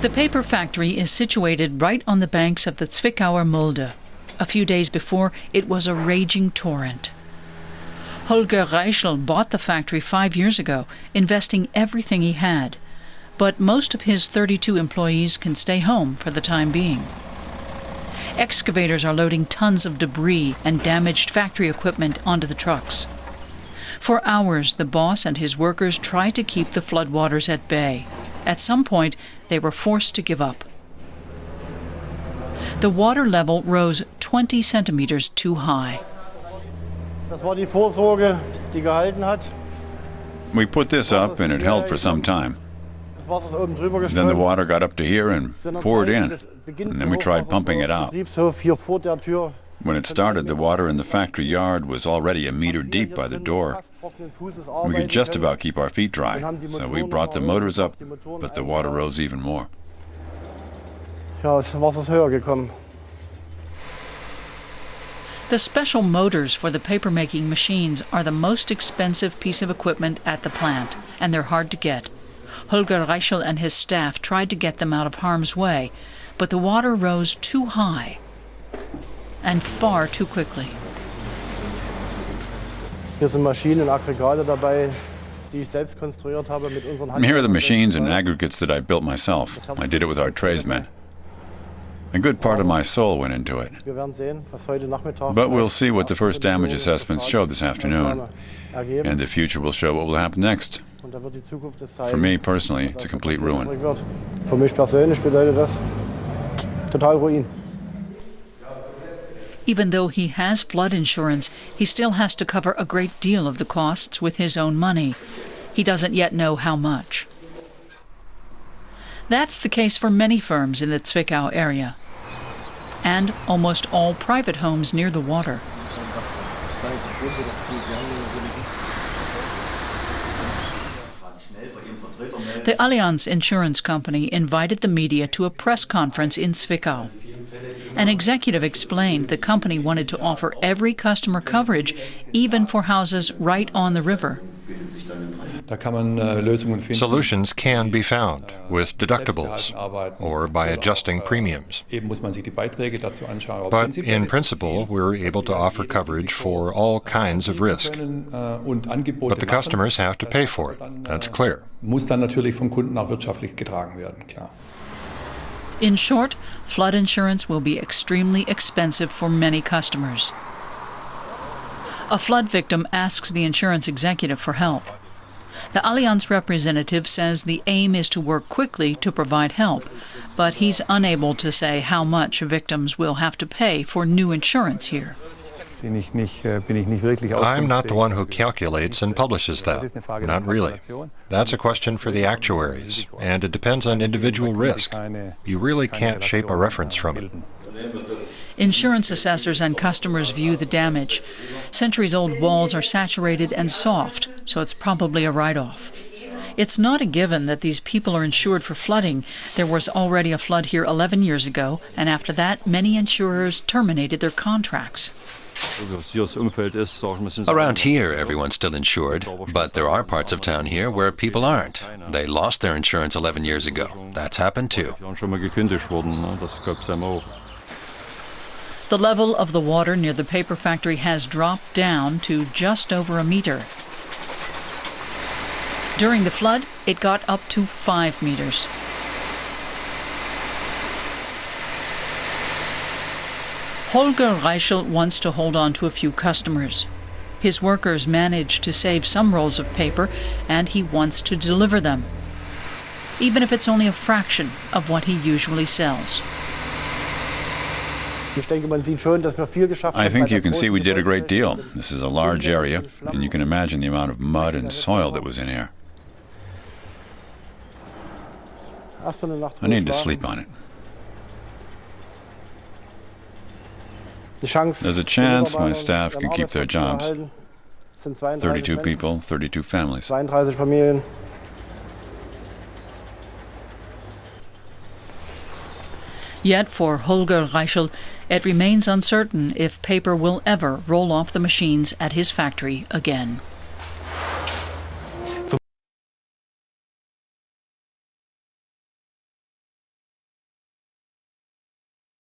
The paper factory is situated right on the banks of the Zwickauer Mulde. A few days before, it was a raging torrent. Holger Reichel bought the factory 5 years ago, investing everything he had. But most of his 32 employees can stay home for the time being. Excavators are loading tons of debris and damaged factory equipment onto the trucks. For hours, the boss and his workers tried to keep the floodwaters at bay. At some point, they were forced to give up. The water level rose 20 centimeters too high. We put this up and it held for some time. Then the water got up to here and poured in, and then we tried pumping it out. When it started, the water in the factory yard was already a meter deep by the door. We could just about keep our feet dry, so we brought the motors up, but the water rose even more. The special motors for the paper-making machines are the most expensive piece of equipment at the plant, and they're hard to get. Holger Reichel and his staff tried to get them out of harm's way, but the water rose too high and far too quickly. Here are the machines and aggregates that I built myself. I did it with our tradesmen. A good part of my soul went into it. But we'll see what the first damage assessments show this afternoon. And the future will show what will happen next. For me personally, it's a complete ruin. Even though he has flood insurance, he still has to cover a great deal of the costs with his own money. He doesn't yet know how much. That's the case for many firms in the Zwickau area, and almost all private homes near the water. The Allianz insurance company invited the media to a press conference in Zwickau. An executive explained the company wanted to offer every customer coverage, even for houses right on the river. Solutions can be found with deductibles or by adjusting premiums. But in principle, we're able to offer coverage for all kinds of risk. But the customers have to pay for it. That's clear. In short, flood insurance will be extremely expensive for many customers. A flood victim asks the insurance executive for help. The Allianz representative says the aim is to work quickly to provide help, but he's unable to say how much victims will have to pay for new insurance here. I'm not the one who calculates and publishes that. Not really. That's a question for the actuaries, and it depends on individual risk. You really can't shape a reference from it. Insurance assessors and customers view the damage. Centuries-old walls are saturated and soft, so it's probably a write-off. It's not a given that these people are insured for flooding. There was already a flood here 11 years ago, and after that, many insurers terminated their contracts. Around here, everyone's still insured, but there are parts of town here where people aren't. They lost their insurance 11 years ago. That's happened too. The level of the water near the paper factory has dropped down to just over a meter. During the flood, it got up to 5 meters. Holger Reichel wants to hold on to a few customers. His workers managed to save some rolls of paper, and he wants to deliver them, even if it's only a fraction of what he usually sells. I think you can see we did a great deal. This is a large area, and you can imagine the amount of mud and soil that was in here. I need to sleep on it. There's a chance my staff can keep their jobs. 32 people, 32 families. Yet for Holger Reichel, it remains uncertain if paper will ever roll off the machines at his factory again.